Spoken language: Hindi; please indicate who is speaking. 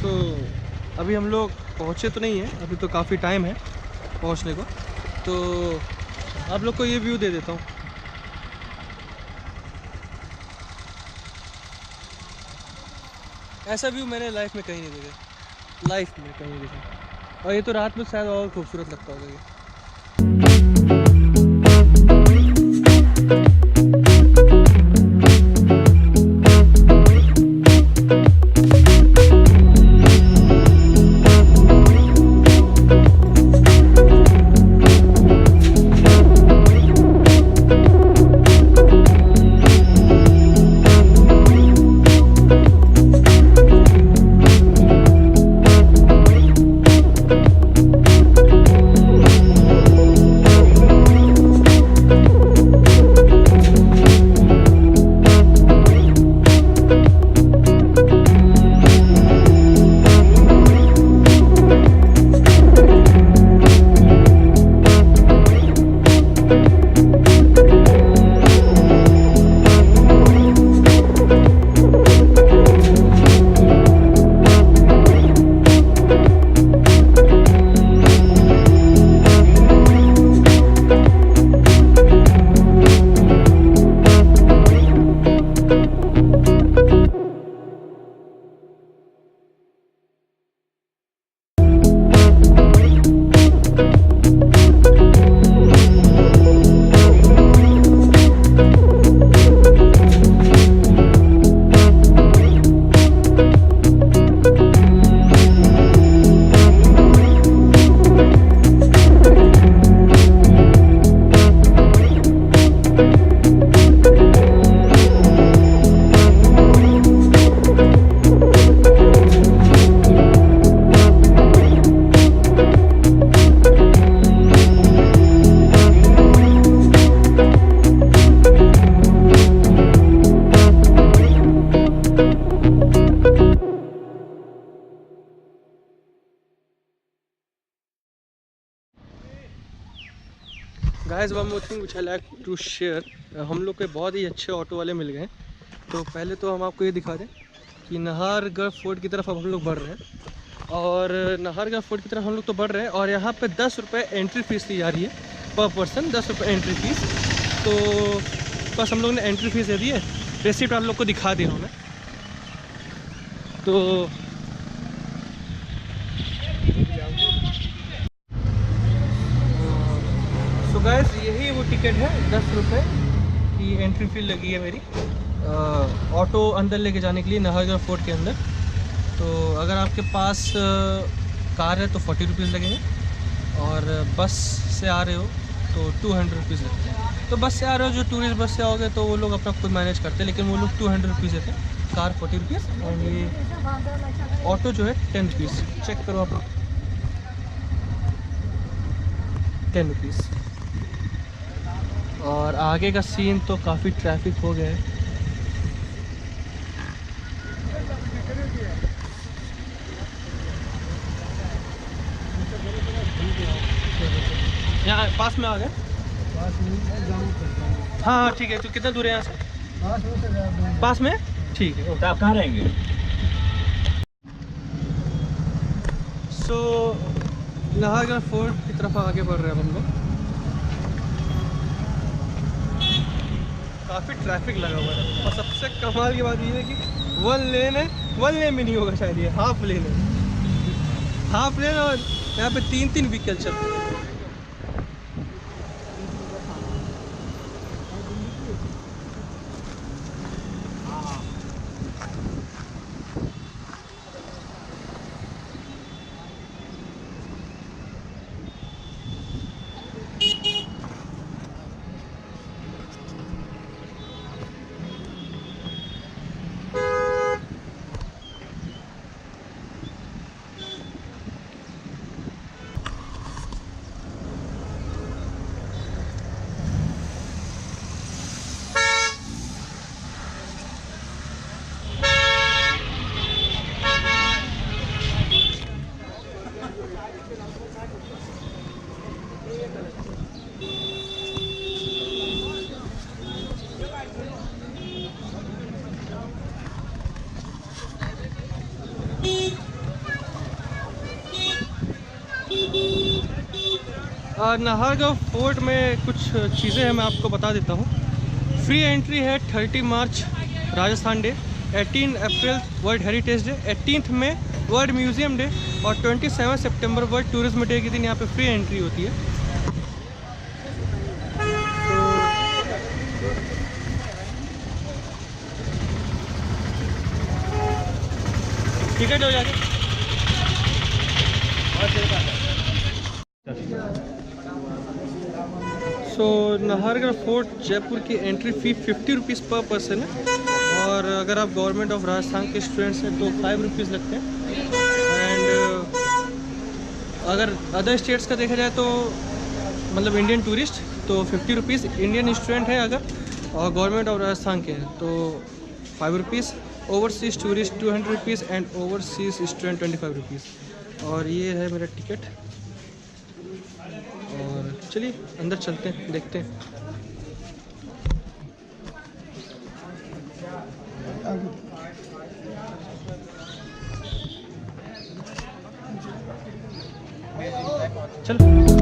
Speaker 1: सो अभी हम लोग पहुँचे तो नहीं हैं, अभी तो काफ़ी टाइम है पहुँचने को, तो आप लोग को ये व्यू दे देता हूँ। ऐसा व्यू मैंने लाइफ में कहीं नहीं देखा, लाइफ में कहीं नहीं देखा। और ये तो रात में शायद और खूबसूरत लगता होगा ये। Guys one more thing which I like to share, हम लोग के बहुत ही अच्छे ऑटो वाले मिल गए। तो पहले तो हम आपको ये दिखा दें कि नाहरगढ़ फोर्ट की तरफ अब हम लोग बढ़ रहे हैं, और नाहरगढ़ फोर्ट की तरफ हम लोग तो बढ़ रहे हैं, और यहाँ पे 10 रुपये एंट्री फ़ीस ली जा रही है पर पर्सन, 10 रुपये एंट्री फ़ीस। तो बस हम लोग ने एंट्री फ़ीस दे दी है, रेसिप्ट आप लोग को दिखा दी उन्होंने। तो गाइस यही वो टिकट है, 10 रुपये की एंट्री फी लगी है मेरी ऑटो अंदर लेके जाने के लिए नाहरगढ़ फोर्ट के अंदर। तो अगर आपके पास कार है तो 40 रुपीज़ लगेंगे, और बस से आ रहे हो तो 200 रुपीज़ लगते हैं। तो बस से आ रहे हो, जो टूरिस्ट बस से आओगे तो वो लोग अपना खुद मैनेज करते हैं, लेकिन वो लोग 200 रुपीज़ देते हैं, कार 40 रुपीज़, और ये ऑटो जो है 10 रुपीज़। चेक करो आप, 10 रुपीज़। और आगे का सीन तो काफ़ी ट्रैफिक हो गया है। यहाँ पास में आ गए, हाँ ठीक है। तो कितना दूर है यहाँ से? पास में, ठीक है। तो आप कहाँ रहेंगे? सो नाहरगढ़ फोर्ट की तरफ आगे बढ़ रहे हैं हम लोग। काफ़ी ट्रैफिक लगा हुआ है, और सबसे कमाल की बात ये है कि 1 लेन है, 1 लेन भी नहीं होगा शायद, ये हाफ लेन है, हाफ लेन, और यहाँ पे 3-3 व्हीकल चलते हैं। नाहरगढ़ फोर्ट में कुछ चीज़ें हैं, मैं आपको बता देता हूँ। फ्री एंट्री है 30 March Rajasthan day, 18 April world heritage day, 18 में वर्ल्ड म्यूज़ियम डे और 27 सितंबर वर्ल्ड टूरिज्म डे के दिन यहाँ पे फ्री एंट्री होती है। टिकट हो जाएगा। सो नाहरगढ़ फोर्ट जयपुर की एंट्री फ़ी 50 रुपीज़ पर पर्सन है, और अगर आप गवर्नमेंट ऑफ राजस्थान के स्टूडेंट्स हैं तो 5 रुपीज़ लगते हैं। एंड अगर अदर स्टेट्स का देखा जाए तो मतलब इंडियन टूरिस्ट तो 50 रुपीज़, इंडियन स्टूडेंट है अगर और गवर्नमेंट ऑफ राजस्थान के हैं तो 5 rupees, overseas tourist 200 rupees and overseas student 25 rupees. और ये है मेरा टिकट। और चलिए अंदर चलते हैं, देखते हैं। चलो।